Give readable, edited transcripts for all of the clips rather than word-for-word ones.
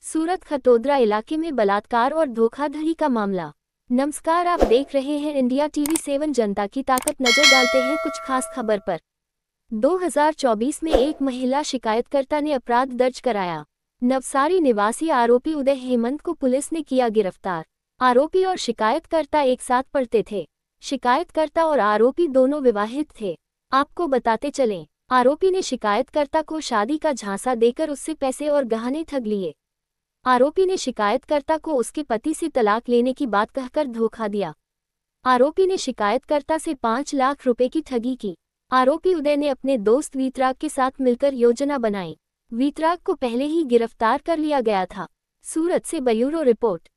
सूरत खतोदरा इलाके में बलात्कार और धोखाधड़ी का मामला। नमस्कार, आप देख रहे हैं इंडिया टीवी 7 जनता की ताकत। नजर डालते हैं कुछ खास खबर पर। 2024 में एक महिला शिकायतकर्ता ने अपराध दर्ज कराया। नवसारी निवासी आरोपी उदय हेमंत को पुलिस ने किया गिरफ्तार। आरोपी और शिकायतकर्ता एक साथ पढ़ते थे। शिकायतकर्ता और आरोपी दोनों विवाहित थे। आपको बताते चलें, आरोपी ने शिकायतकर्ता को शादी का झांसा देकर उससे पैसे और गहने ठग लिए। आरोपी ने शिकायतकर्ता को उसके पति से तलाक लेने की बात कहकर धोखा दिया। आरोपी ने शिकायतकर्ता से 5 लाख रुपए की ठगी की। आरोपी उदय ने अपने दोस्त वीतराग के साथ मिलकर योजना बनाई। वीतराग को पहले ही गिरफ्तार कर लिया गया था। सूरत से bureau report.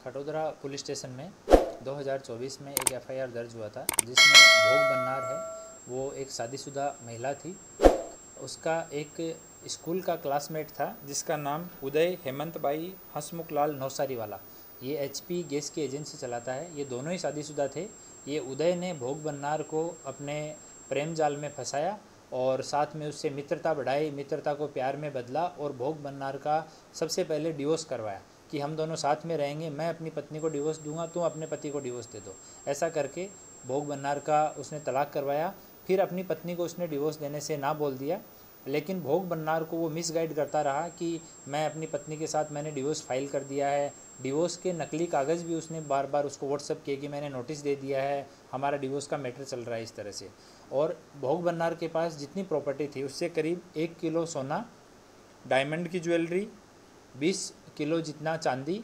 Khatodara police station में 2024 में एक एफआईआर दर्ज हुआ था, जिसमें भोग बन्नार है वो एक शादीशुदा महिला थी। उसका एक स्कूल का क्लासमेट था जिसका नाम उदय हेमंत बाई हसमुख लाल नौसारी वाला। ये एचपी गैस की एजेंसी चलाता है। ये दोनों ही शादीशुदा थे। ये उदय ने भोग बन्नार को अपने प्रेम जाल में फंसाया और साथ में उससे मित्रता बढ़ाई, मित्रता को प्यार में बदला और भोग बन्नार का सबसे पहले डिवोर्स करवाया कि हम दोनों साथ में रहेंगे, मैं अपनी पत्नी को डिवोर्स दूंगा, तुम अपने पति को डिवोर्स दे दो। ऐसा करके भोग बन्नार का उसने तलाक करवाया। फिर अपनी पत्नी को उसने डिवोर्स देने से ना बोल दिया, लेकिन भोग बन्नार को वो मिसगाइड करता रहा कि मैं अपनी पत्नी के साथ मैंने डिवोर्स फाइल कर दिया है। डिवोर्स के नकली कागज़ भी उसने बार बार उसको व्हाट्सअप किए कि मैंने नोटिस दे दिया है, हमारा डिवोर्स का मैटर चल रहा है, इस तरह से। और भोग बन्नार के पास जितनी प्रॉपर्टी थी उससे करीब 1 किलो सोना, डायमंड की ज्वेलरी, 20 किलो जितना चांदी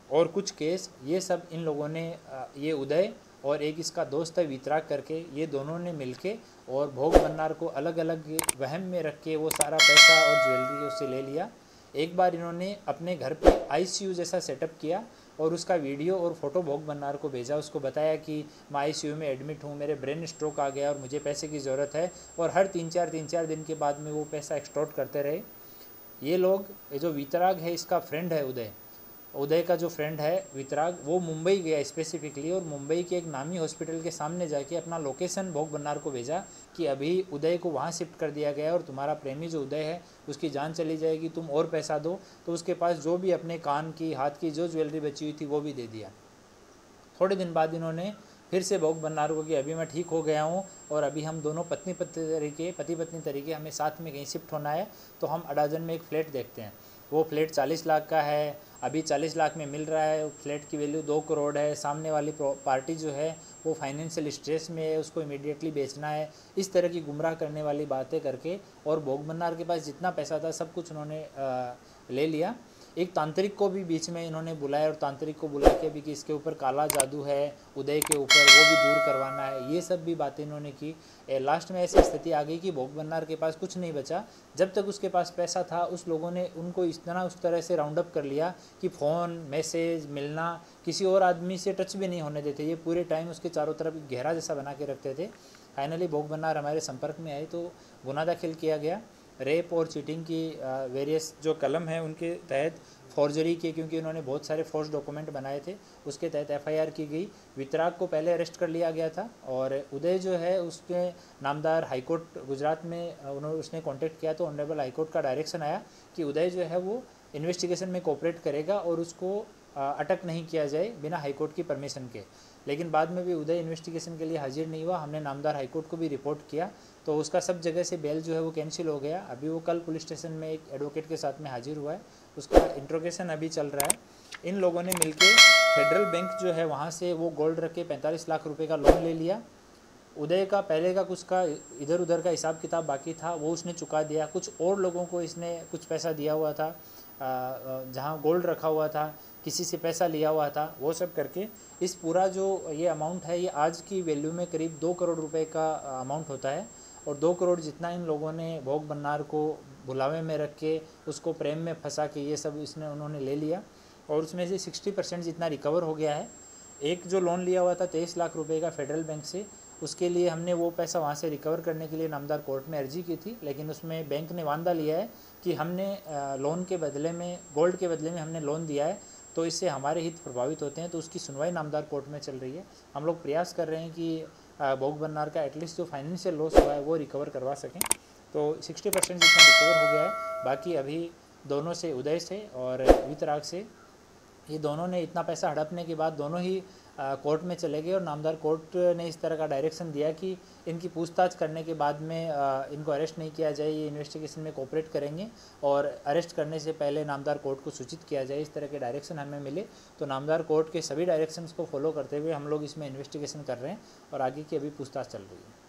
और कुछ केस, ये सब इन लोगों ने, ये उदय और एक इसका दोस्त है वीतराग करके, ये दोनों ने मिलके और भोग बन्नार को अलग अलग वहम में रख के वो सारा पैसा और ज्वेलरी उससे ले लिया। एक बार इन्होंने अपने घर पे आईसीयू जैसा सेटअप किया और उसका वीडियो और फोटो भोग बन्नार को भेजा। उसको बताया कि मैं आईसीयू में एडमिट हूँ, मेरे ब्रेन स्ट्रोक आ गया और मुझे पैसे की ज़रूरत है। और हर 3-4 दिन के बाद में वो पैसा एक्सटॉर्ट करते रहे ये लोग। ये जो वीतराग है इसका फ्रेंड है उदय का जो फ्रेंड है वीतराग, वो मुंबई गया स्पेसिफिकली और मुंबई के एक नामी हॉस्पिटल के सामने जाके अपना लोकेशन भोग बन्नार को भेजा कि अभी उदय को वहाँ शिफ्ट कर दिया गया है और तुम्हारा प्रेमी जो उदय है उसकी जान चली जाएगी, तुम और पैसा दो। तो उसके पास जो भी अपने कान की, हाथ की जो ज्वेलरी बची हुई थी वो भी दे दिया। थोड़े दिन बाद इन्होंने फिर से भोग बन्नार को कि अभी मैं ठीक हो गया हूँ और अभी हम दोनों पति पत्नी तरीके हमें साथ में कहीं शिफ्ट होना है, तो हम अडाजन में एक फ़्लैट देखते हैं। वो फ्लैट 40 लाख का है, अभी 40 लाख में मिल रहा है। फ्लैट की वैल्यू 2 करोड़ है। सामने वाली पार्टी जो है वो फाइनेंशियल स्ट्रेस में है, उसको इमीडिएटली बेचना है। इस तरह की गुमराह करने वाली बातें करके और भोग बन्नार के पास जितना पैसा था सब कुछ उन्होंने ले लिया। एक तांत्रिक को भी बीच में इन्होंने बुलाया और तांत्रिक को बुला के भी कि इसके ऊपर काला जादू है उदय के ऊपर, वो भी दूर करवाना है। ये सब भी बातें इन्होंने की। लास्ट में ऐसी स्थिति आ गई कि भोग बन्नार के पास कुछ नहीं बचा। जब तक उसके पास पैसा था उस लोगों ने उनको उस तरह से राउंड अप कर लिया कि फ़ोन, मैसेज, मिलना, किसी और आदमी से टच भी नहीं होने देते। ये पूरे टाइम उसके चारों तरफ घेरा जैसा बना के रखते थे। फाइनली भोग बन्नार हमारे संपर्क में आए तो गुनाह दाखिल किया गया। रेप और चीटिंग की वेरियस जो कलम है उनके तहत, फॉर्जरी के, क्योंकि उन्होंने बहुत सारे फोर्स डॉक्यूमेंट बनाए थे, उसके तहत एफआईआर की गई। वीतराग को पहले अरेस्ट कर लिया गया था और उदय जो है उसके नामदार हाईकोर्ट गुजरात में उसने कांटेक्ट किया तो ऑनरेबल हाईकोर्ट का डायरेक्शन आया कि उदय जो है वो इन्वेस्टिगेशन में कोऑपरेट करेगा और उसको अटक नहीं किया जाए बिना हाईकोर्ट की परमिशन के। लेकिन बाद में भी उदय इन्वेस्टिगेशन के लिए हाजिर नहीं हुआ। हमने नामदार हाईकोर्ट को भी रिपोर्ट किया तो उसका सब जगह से बेल जो है वो कैंसिल हो गया। अभी वो कल पुलिस स्टेशन में एक एडवोकेट के साथ में हाजिर हुआ है, उसका इंट्रोगेशन अभी चल रहा है। इन लोगों ने मिलके फेडरल बैंक जो है वहाँ से वो गोल्ड रख के 45 लाख रुपए का लोन ले लिया। उदय का पहले का कुछ का इधर उधर का हिसाब किताब बाकी था वो उसने चुका दिया। कुछ और लोगों को इसने कुछ पैसा दिया हुआ था, जहाँ गोल्ड रखा हुआ था, किसी से पैसा लिया हुआ था, वो सब करके इस पूरा जो ये अमाउंट है ये आज की वैल्यू में करीब 2 करोड़ रुपए का अमाउंट होता है। और 2 करोड़ जितना इन लोगों ने भोग बन्नार को भुलावे में रख के उसको प्रेम में फंसा के ये सब उन्होंने ले लिया और उसमें से 60% जितना रिकवर हो गया है। एक जो लोन लिया हुआ था 23 लाख रुपए का फेडरल बैंक से, उसके लिए हमने वो पैसा वहाँ से रिकवर करने के लिए नामदार कोर्ट में अर्जी की थी, लेकिन उसमें बैंक ने वादा लिया है कि हमने लोन के बदले में, गोल्ड के बदले में हमने लोन दिया है तो इससे हमारे हित प्रभावित होते हैं, तो उसकी सुनवाई नामदार कोर्ट में चल रही है। हम लोग प्रयास कर रहे हैं कि भोग बन्नार का एटलीस्ट जो फाइनेंशियल लॉस हुआ है वो रिकवर करवा सकें। तो 60% जितना रिकवर हो गया है। बाकी अभी दोनों से, उदय से और वितराग से, ये दोनों ने इतना पैसा हड़पने के बाद दोनों ही कोर्ट में चले गए और नामदार कोर्ट ने इस तरह का डायरेक्शन दिया कि इनकी पूछताछ करने के बाद में इनको अरेस्ट नहीं किया जाए, ये इन्वेस्टिगेशन में कोऑपरेट करेंगे और अरेस्ट करने से पहले नामदार कोर्ट को सूचित किया जाए। इस तरह के डायरेक्शन हमें मिले, तो नामदार कोर्ट के सभी डायरेक्शंस को फॉलो करते हुए हम लोग इसमें इन्वेस्टिगेशन कर रहे हैं और आगे की अभी पूछताछ चल रही है।